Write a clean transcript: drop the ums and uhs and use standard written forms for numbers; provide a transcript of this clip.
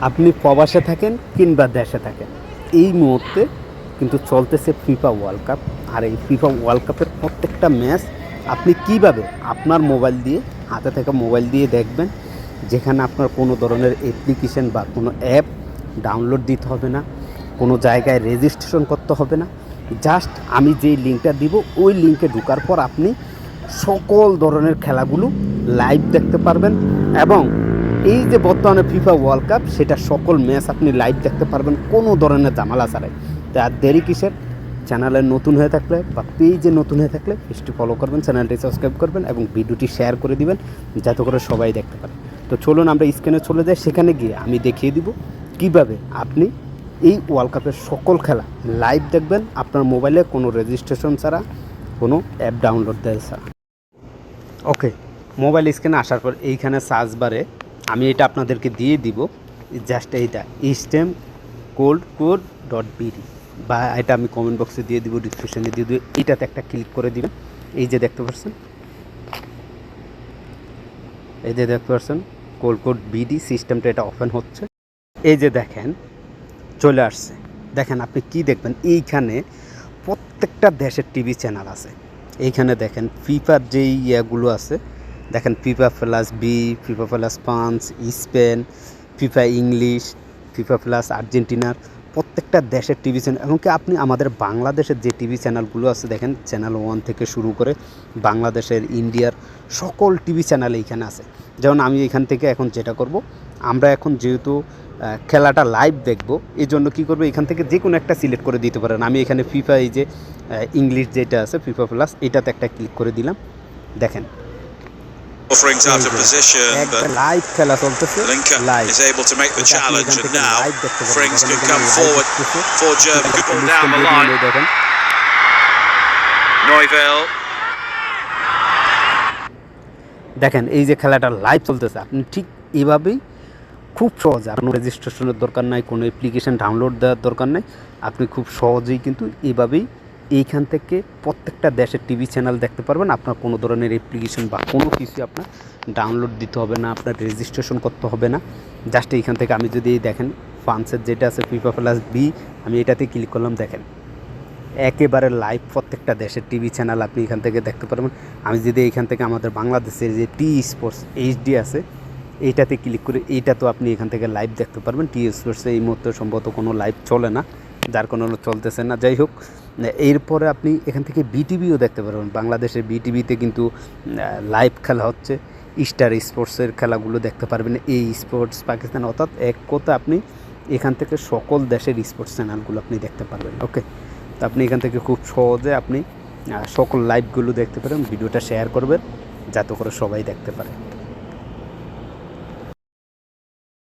আপনি প্রবাসে থাকেন কিংবা দেশে থাকেন, এই মুহূর্তে কিন্তু চলতেছে ফিফা ওয়ার্ল্ড কাপ। আর এই ফিফা ওয়ার্ল্ড কাপের প্রত্যেকটা ম্যাচ আপনি কিভাবে আপনার মোবাইল দিয়ে, হাতে থাকা মোবাইল দিয়ে দেখবেন, যেখানে আপনার কোনো ধরনের অ্যাপ্লিকেশন বা কোনো অ্যাপ ডাউনলোড দিতে হবে না, কোনো জায়গায় রেজিস্ট্রেশন করতে হবে না। জাস্ট আমি যেই লিঙ্কটা দিব ওই লিঙ্কে ঢোকার পর আপনি সকল ধরনের খেলাগুলো লাইভ দেখতে পারবেন। এবং এই যে বর্তমানে ফিফা ওয়ার্ল্ড কাপ, সেটা সকল ম্যাচ আপনি লাইভ দেখতে পারবেন কোনো ধরনের ঝামেলা ছাড়াই। তা আর দেরি কিসের? চ্যানেলে নতুন হয়ে থাকলে বা পেজে নতুন হয়ে থাকলে পেজটি ফলো করবেন, চ্যানেলটি সাবস্ক্রাইব করবেন এবং ভিডিওটি শেয়ার করে দিবেন যাতে করে সবাই দেখতে পারে। তো চলুন আমরা স্ক্রিনে চলে যাই, সেখানে গিয়ে আমি দেখিয়ে দিব কিভাবে আপনি এই ওয়ার্ল্ড কাপের সকল খেলা লাইভ দেখবেন আপনার মোবাইলে, কোনো রেজিস্ট্রেশন ছাড়া, কোনো অ্যাপ ডাউনলোড দেওয়া ছাড়া। ওকে, মোবাইল স্ক্রিনে আসার পর এইখানে সার্চ বারে আমি এটা আপনাদেরকে দিয়ে দিব, জাস্ট এইটা স্টেম coldcode.bd, বা এটা আমি কমেন্ট বক্সে দিয়ে দিব, ডিসক্রিপশনে দিয়ে দিব। এইটাতে একটা ক্লিক করে দিবেন। এই যে দেখতে পাচ্ছেন, coldcode.bd সিস্টেমটা এটা ওপেন হচ্ছে। এই যে দেখেন চলে আসছে। দেখেন আপনি কি দেখবেন, এইখানে প্রত্যেকটা দেশের টিভি চ্যানেল আছে। এইখানে দেখেন ফিফার যেই ইয়েগুলো আছে, দেখেন FIFA plus B, FIFA plus France, Spain, FIFA English, FIFA plus আর্জেন্টিনার প্রত্যেকটা দেশের টিভি চ্যানেল। এমনকি আপনি আমাদের বাংলাদেশের যে টিভি চ্যানেলগুলো আছে, দেখেন চ্যানেল 1 থেকে শুরু করে বাংলাদেশের, ইন্ডিয়ার সকল টিভি চ্যানেল এইখানে আছে। যেমন আমি এখান থেকে এখন যেটা করব, আমরা এখন যেহেতু খেলাটা লাইভ দেখব, এই জন্য কী করবো, এখান থেকে যে কোনো একটা সিলেক্ট করে দিতে পারেন। আমি এখানে ফিফা, এই যে ইংলিশ যেটা আছে ফিফা প্লাস, এটাতে একটা ক্লিক করে দিলাম। দেখেন লাইভ খেলা চলতেছে, লাইভ দেখেন। দেখেন এই যে খেলাটা লাইভ চলতেছে, আপনি ঠিক এভাবেই খুব সহজে, আপনার রেজিস্ট্রেশনের দরকার নাই, কোনো অ্যাপ্লিকেশান ডাউনলোড দেওয়ার দরকার নাই, আপনি খুব সহজেই কিন্তু এভাবেই এইখান থেকে প্রত্যেকটা দেশের টিভি চ্যানেল দেখতে পারবেন। আপনার কোনো ধরনের অ্যাপ্লিকেশন বা কোনো কিছু আপনার ডাউনলোড দিতে হবে না, আপনার রেজিস্ট্রেশন করতে হবে না। জাস্ট এইখান থেকে আমি যদি দেখেন ফ্রান্সের যেটা আছে ফিফা প্লাস বি, আমি এটাতে ক্লিক করলাম। দেখেন একেবারে লাইভ প্রত্যেকটা দেশের টিভি চ্যানেল আপনি এখান থেকে দেখতে পারবেন। আমি যদি এইখান থেকে আমাদের বাংলাদেশের যে টি স্পোর্টস এইচডি আছে, এইটাতে ক্লিক করে এইটা তো আপনি এখান থেকে লাইভ দেখতে পারবেন। টি স্পোর্টসে এই মুহূর্তে সম্ভবত কোনো লাইভ চলে না, যার কোনো চলতেছে না। যাই হোক, এরপরে আপনি এখান থেকে বিটিভিও দেখতে পারবেন। বাংলাদেশের বিটিভিতে কিন্তু লাইভ খেলা হচ্ছে, স্টার স্পোর্টসের খেলাগুলো দেখতে পারবেন। এই স্পোর্টস পাকিস্তান, অর্থাৎ এক কথা আপনি এখান থেকে সকল দেশের স্পোর্টস চ্যানেলগুলো আপনি দেখতে পারবেন। ওকে, তো আপনি এখান থেকে খুব সহজে আপনি সকল লাইভগুলো দেখতে পারেন। ভিডিওটা শেয়ার করবেন যাতে করে সবাই দেখতে পারে।